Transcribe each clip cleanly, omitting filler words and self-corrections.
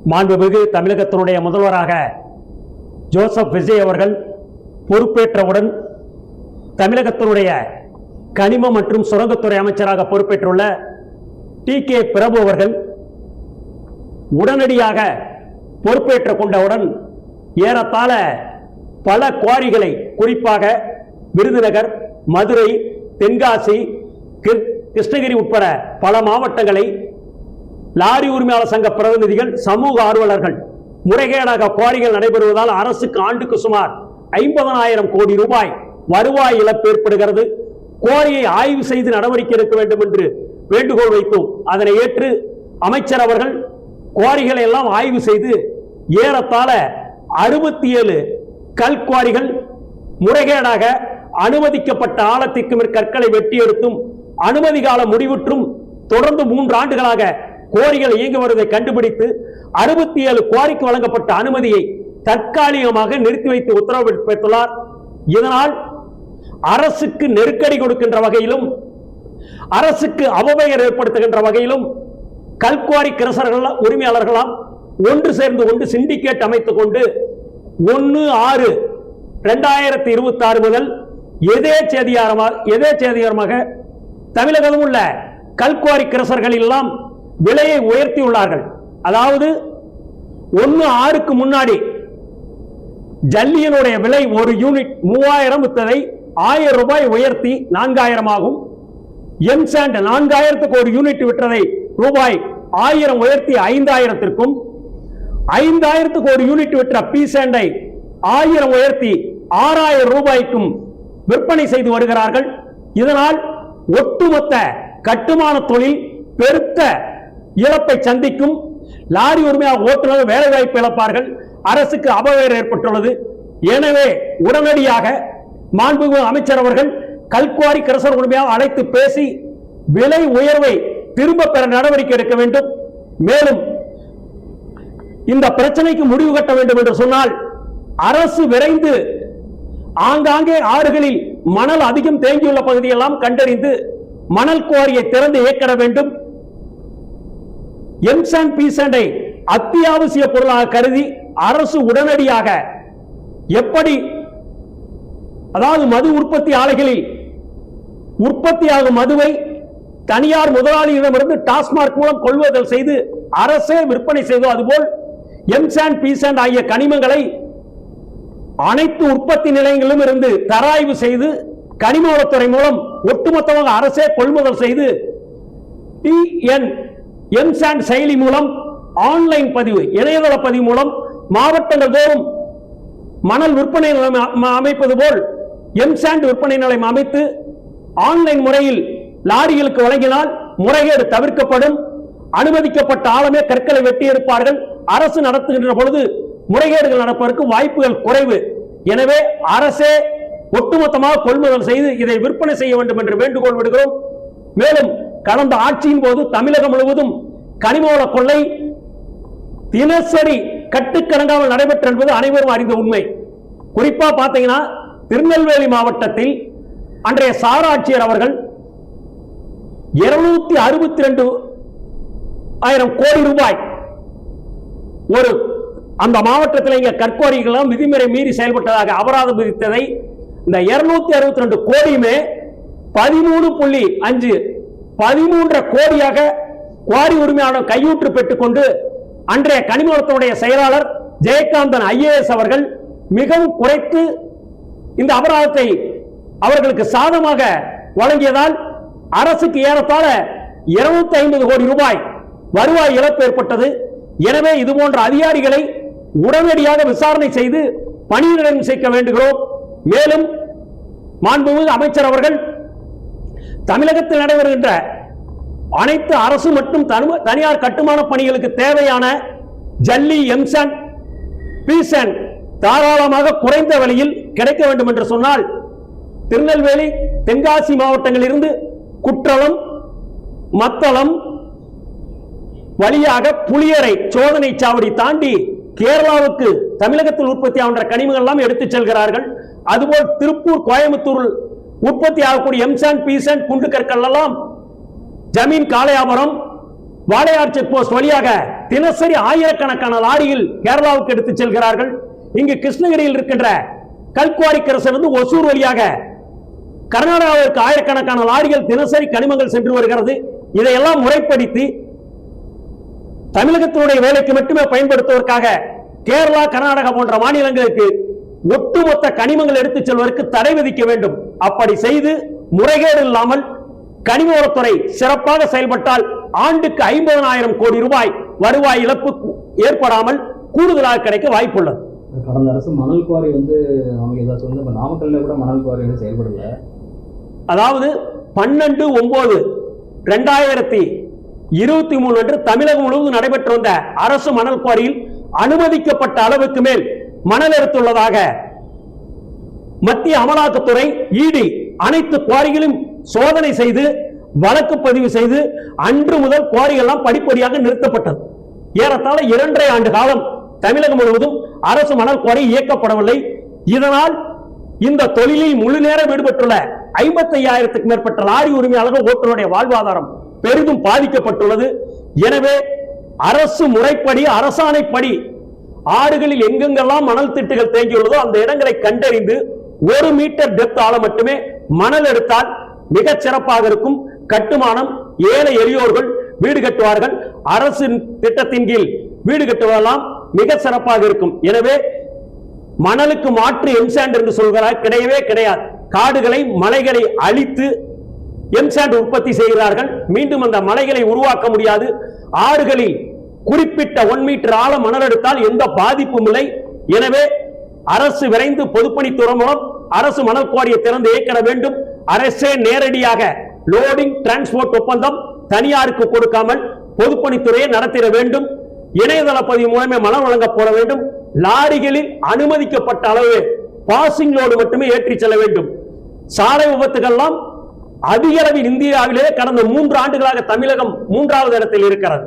மாண்புமிகு தமிழகத்தினுடைய முதல்வராக ஜோசப் விஜய் அவர்கள் பொறுப்பேற்றவுடன் தமிழகத்தினுடைய கனிம மற்றும் சுரங்கத்துறை அமைச்சராக பொறுப்பேற்றுள்ள டி.கே. பிரபு அவர்கள் உடனடியாக பொறுப்பேற்றுக் கொண்டவுடன் ஏறத்தாழ பல குவாரிகளை, குறிப்பாக விருதுநகர், மதுரை, தென்காசி, கிருஷ்ணகிரி உட்பட பல மாவட்டங்களை லாரி உரிமையாளர் சங்க பிரதிநிதிகள், சமூக ஆர்வலர்கள் முறைகேடாக குவாரிகள் நடைபெறுவதால் அரசுக்கு ஆண்டுக்கு சுமார் 50,000 கோடி ரூபாய் வருவாய் இழப்பு ஏற்படுகிறது. குவாரியை ஆய்வு செய்து நடவடிக்கை எடுக்க வேண்டும் என்று வேண்டுகோள் வைத்தோம். அதனை ஏற்று அமைச்சர் அவர்கள் குவாரிகளை எல்லாம் ஆய்வு செய்து ஏறத்தாழ 67 கல்குவாரிகள் முறைகேடாக அனுமதிக்கப்பட்ட ஆழத்திற்கு மேல் கற்களை வெட்டி எடுத்தும் அனுமதி காலம் முடிவுற்றும் தொடர்ந்து 3 ஆண்டுகளாக குவாரிகள் இயங்கி வருவதை கண்டுபிடித்து 67 குவாரிக்கு வழங்கப்பட்ட அனுமதியை தற்காலிகமாக நிறுத்தி வைத்து உத்தரவு பிறப்பித்துள்ளார். இதனால் அரசுக்கு நெருக்கடி கொடுக்கின்ற வகையிலும் அரசுக்கு அவப்பெயர் ஏற்படுத்துகின்ற வகையிலும் கல்குவாரி கிரசர்கள் உரிமையாளர்களாம் ஒன்று சேர்ந்து கொண்டு சிண்டிகேட் அமைத்துக் கொண்டு 1/6/2026 முதல் எதேச்சதிகாரமாக தமிழகம் உள்ள கல்குவாரி கிரசர்கள் எல்லாம் விலையை உயர்த்தியுள்ளார்கள். அதாவது 1/6க்கு முன்னாடி ஜல்லியினுடைய விலை ஒரு யூனிட் 3000 விற்றதை 1000 ரூபாய் உயர்த்தி 4000 ஆகும். எம்சாண்ட் 4000க்கு ஒரு யூனிட் விற்றதை ரூபாய் 1000 உயர்த்தி 5000க்கும், 5000க்கு ஒரு யூனிட் விற்ற பி சாண்டை 1000 உயர்த்தி 6000 ரூபாய்க்கும் விற்பனை செய்து வருகிறார்கள். இதனால் ஒட்டுமொத்த கட்டுமான தொழில் பெருத்த இழப்பை சந்திக்கும். லாரி உரிமையாளர் ஓட்டுநர்கள் வேலை வாய்ப்பு இழப்பார்கள். அரசுக்கு அபகீர்த்தி ஏற்பட்டுள்ளது. எனவே உடனடியாக மாண்புமிகு அமைச்சர் அவர்கள் கல்குவாரி கிரசர் உரிமையாளர் அழைத்து பேசி விலை உயர்வை திரும்ப பெற நடவடிக்கை எடுக்க வேண்டும். மேலும் இந்த பிரச்சனைக்கு முடிவு கட்ட வேண்டும் என்று சொன்னால் அரசு விரைந்து ஆங்காங்கே ஆறுகளில் மணல் அதிகம் தேங்கியுள்ள பகுதியெல்லாம் கண்டறிந்து மணல் குவாரியை திறந்து இயக்கிட வேண்டும். எம்சாண்ட் பீசாண்டை அத்தியாவசிய பொருளாக கருதி அரசு உடனடியாக எப்படி, அதாவது மது உற்பத்தி ஆலைகளில் உற்பத்தியாகும் மதுவை தனியார் முதலாளியிடமிருந்து டாஸ்மாக் மூலம் கொள்வதல் செய்து அரசே விற்பனை செய்தோ அதுபோல் எம்சாண்ட் பீசாண்ட் ஆகிய கனிமங்களை அனைத்து உற்பத்தி நிலையங்களிலும் இருந்து தராய்வு செய்து கனிமவளத்துறை மூலம் ஒட்டுமொத்தமாக அரசே கொள்முதல் செய்து எம்சாண்ட் செயலி மூலம் ஆன்லைன் பதிவு, இணையதள பதிவு மூலம் மாவட்டங்கள் தோறும் மணல் விற்பனை நிலையம் அமைப்பது போல் எம்சாண்ட் விற்பனை நிலையம் அமைத்து ஆன்லைன் முறையில் லாரிகளுக்கு வழங்கினால் முறைகேடு தவிர்க்கப்படும். அனுமதிக்கப்பட்ட ஆழமே கற்களை வெட்டி எடுப்பார்கள். அரசு நடத்துகின்ற பொழுது முறைகேடுகள் நடப்பதற்கு வாய்ப்புகள் குறைவு. எனவே அரசே ஒட்டுமொத்தமாக கொள்முதல் செய்து இதை விற்பனை செய்ய வேண்டும் என்று வேண்டுகோள் விடுகிறோம். மேலும் கடந்த ஆட்சியின் போது தமிழகம் முழுவதும் கனிமவள கொள்ளை தினசரி கட்டுக்கடங்காமல் நடைபெற்ற என்பது அனைவரும் அறிந்த உண்மை. குறிப்பா பார்த்தீங்கன்னா திருநெல்வேலி மாவட்டத்தில் அன்றைய சார் ஆட்சியர் அவர்கள் 262,000 கோடி ரூபாய் ஒரு அந்த மாவட்டத்தில் இங்க கற்குவாரிகள் விதிமுறை மீறி செயல்பட்டதாக அபராதம் விதித்ததை இந்த 262 கோடியுமே 13.5 கோடியாக குவாரி உரிமையாளர் கையூற்று பெற்றுக் கொண்டு அன்றைய கனிமவளத்துடைய செயலாளர் ஜெயகாந்தன் IAS அவர்கள் மிகவும் குறைத்து இந்த அபராதத்தை அவர்களுக்கு சாதமாக வழங்கியதால் அரசுக்கு ஏறத்தாழ 250 கோடி ரூபாய் வருவாய் இழப்பு ஏற்பட்டது. எனவே இதுபோன்ற அதிகாரிகளை உடனடியாக விசாரணை செய்து பணியிடம் சேர்க்க வேண்டுகிறோம். மேலும் மாண்புமிகு அமைச்சர் அவர்கள் தமிழகத்தில் நடைபெறுகின்ற அனைத்து அரசு மற்றும் தனியார் கட்டுமான பணிகளுக்கு தேவையான ஜல்லி, எம்சாண்ட், பீசாண்ட் தாராளமாக குறைந்த விலையில் கிடைக்க வேண்டும் என்று சொன்னால் திருநெல்வேலி, தென்காசி மாவட்டங்களில் இருந்து குற்றலம், மத்தளம் வழியாக புளியரை சோதனை சாவடி தாண்டி கேரளாவுக்கு தமிழகத்தில் உற்பத்தி ஆகின்ற கனிமங்கள் எல்லாம் எடுத்துச் செல்கிறார்கள். அதுபோல் திருப்பூர், கோயம்புத்தூர் உற்பத்தி ஆகக்கூடிய எம்சாண்ட், பீசாண்ட், குண்டு கற்கள் எல்லாம் ஜமீன் காளையாபுரம், வாடையார் செக் போஸ்ட் வழியாக தினசரி ஆயிரக்கணக்கான லாரிகள் கேரளாவுக்கு எடுத்துச் செல்கிறார்கள். இங்கு கிருஷ்ணகிரியில் இருக்கின்ற கல்குவாரி கிரசிலிருந்து ஒசூர் வழியாக கர்நாடகாவிற்கு ஆயிரக்கணக்கான லாரிகள் தினசரி கனிமங்கள் சென்று வருகிறது. இதையெல்லாம் முறைப்படுத்தி தமிழகத்தினுடைய வேலைக்கு மட்டுமே பயன்படுத்துவதற்காக கேரளா, கர்நாடகா போன்ற மாநிலங்களுக்கு ஒட்டுமொத்த கனிமங்கள் எடுத்துச் செல்வதற்கு தடை விதிக்க வேண்டும். அப்படி செய்து முறைகேடு இல்லாமல் கனிம வளத்துறை சிறப்பாக செயல்பட்டால் ஆண்டுக்கு 50,000 கோடி ரூபாய் வருவாய் இழப்பு ஏற்படாமல் கூடுதலாக கிடைக்க வாய்ப்புள்ளது. கடந்த அரசு மணல் குவாரி நாமக்கல்ல கூட மணல் குவாரி செயல்படல. அதாவது 12/9/2023 அன்று தமிழகம் முழுவதும் நடைபெற்று வந்த அரசு மணல் குவாரியில் அனுமதிக்கப்பட்ட அளவுக்கு மேல் மணல் எடுத்துள்ளதாக மத்திய அமலாக்கத்துறை இடி அனைத்து குவாரிகளும் சோதனை செய்து வழக்கு பதிவு செய்து அன்று முதல் குவாரிகள் எல்லாம் படிப்படியாக நிறுத்தப்பட்டது. ஏறத்தாழ 2.5 ஆண்டு காலம் தமிழகம் முழுவதும் அரசு மணல் குவாரி இயக்கப்படவில்லை. இதனால் இந்த தொழிலில் முழு நேரம் ஈடுபட்டுள்ள 55,000க்கும் மேற்பட்ட லாரி உரிமையாளர்கள் ஓட்டுநருடைய வாழ்வாதாரம் பெரிதும் பாதிக்கப்பட்டுள்ளது. எனவே அரசு முறைப்படி, அரசாணைப்படி ஆறுகளில் எங்கெங்கெல்லாம் மணல் திட்டுகள் தேங்கியுள்ளதோ அந்த இடங்களை கண்டறிந்து 1 மீட்டர் டெப்த் ஆழம் மட்டுமே மணல் எடுத்தால் மிகச் சிறப்பாக இருக்கும். கட்டுமானம் ஏழை எளியோர்கள் வீடு கட்டுவார்கள். அரசின் திட்டத்தின் கீழ் வீடு கட்டுவதெல்லாம் மிக சிறப்பாக இருக்கும். எனவே மணலுக்கு மாற்று எம்சாண்ட் என்று சொல்கிறார், கிடையவே கிடையாது. காடுகளை, மலைகளை அழித்து எம்சாண்ட் உற்பத்தி செய்கிறார்கள். மீண்டும் அந்த மலைகளை உருவாக்க முடியாது. ஆறுகளில் குறிப்பிட்ட 1 மீட்டர் ஆழம் மணல் எடுத்தால் எந்த பாதிப்பும் இல்லை. எனவே அரசு விரைந்து பொதுப்பணித்துறை மூலம் அரசு மணல் குவாரியை திறந்து இயக்க வேண்டும். அரசே நேரடியாக லோடிங் டிரான்ஸ்போர்ட் ஒப்பந்தம் தனியாருக்கு கொடுக்காமல் பொதுப்பணித்துறையை நடத்திட வேண்டும். இணையதள பதிவு மூலமே மணல் வழங்க போட வேண்டும். லாரிகளில் அனுமதிக்கப்பட்ட அளவு பாசிங் லோடு மட்டுமே ஏற்றி செல்ல வேண்டும். சாலை விபத்துகள்லாம் அதிக அளவில் இந்தியாவிலே கடந்த 3 ஆண்டுகளாக தமிழகம் 3வது இடத்தில் இருக்கிறது.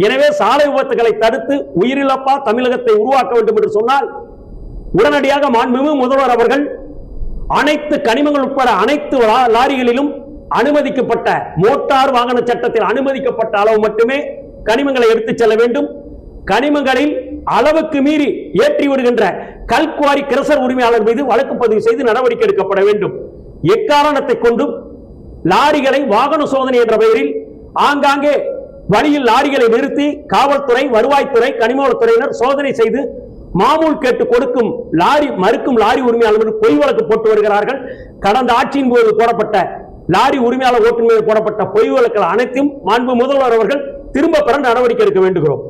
எனவே சாலை விபத்துகளை தடுத்து உயிரிழப்பா தமிழகத்தை உருவாக்க வேண்டும் என்று சொன்னால் உடனடியாக மாண்புமிகு முதல்வர் அவர்கள் அனைத்து கனிமங்கள் உட்பட அனைத்து லாரிகளிலும் அனுமதிக்கப்பட்ட மோட்டார் வாகன சட்டத்தில் அனுமதிக்கப்பட்ட அளவு மட்டுமே கனிமங்களை எடுத்துச் செல்ல வேண்டும். கனிமங்களில் அளவுக்கு மீறி ஏற்றி விடுகின்ற கல்குவாரி கிரசர் உரிமையாளர் மீது வழக்கு பதிவு செய்து நடவடிக்கை எடுக்கப்பட வேண்டும். எக்காரணத்தை கொண்டும் லாரிகளை வாகன சோதனை என்ற பெயரில் ஆங்காங்கே வழியில் லாரிகளை நிறுத்தி காவல்துறை, வருவாய்த்துறை, கனிமவளத்துறையினர் சோதனை செய்து மாமூல் கேட்டு கொடுக்கும் மறுக்கும் லாரி உரிமையாளர்கள் பொய் வழக்கு போட்டு வருகிறார்கள். கடந்த ஆட்சியின் போது போடப்பட்ட லாரி உரிமையாளர் ஓட்டுநர் மீது போடப்பட்ட பொய் வழக்குகள் அனைத்தும் மாண்பு முதல்வர் அவர்கள் திரும்ப பெற நடவடிக்கை எடுக்க வேண்டுகிறோம்.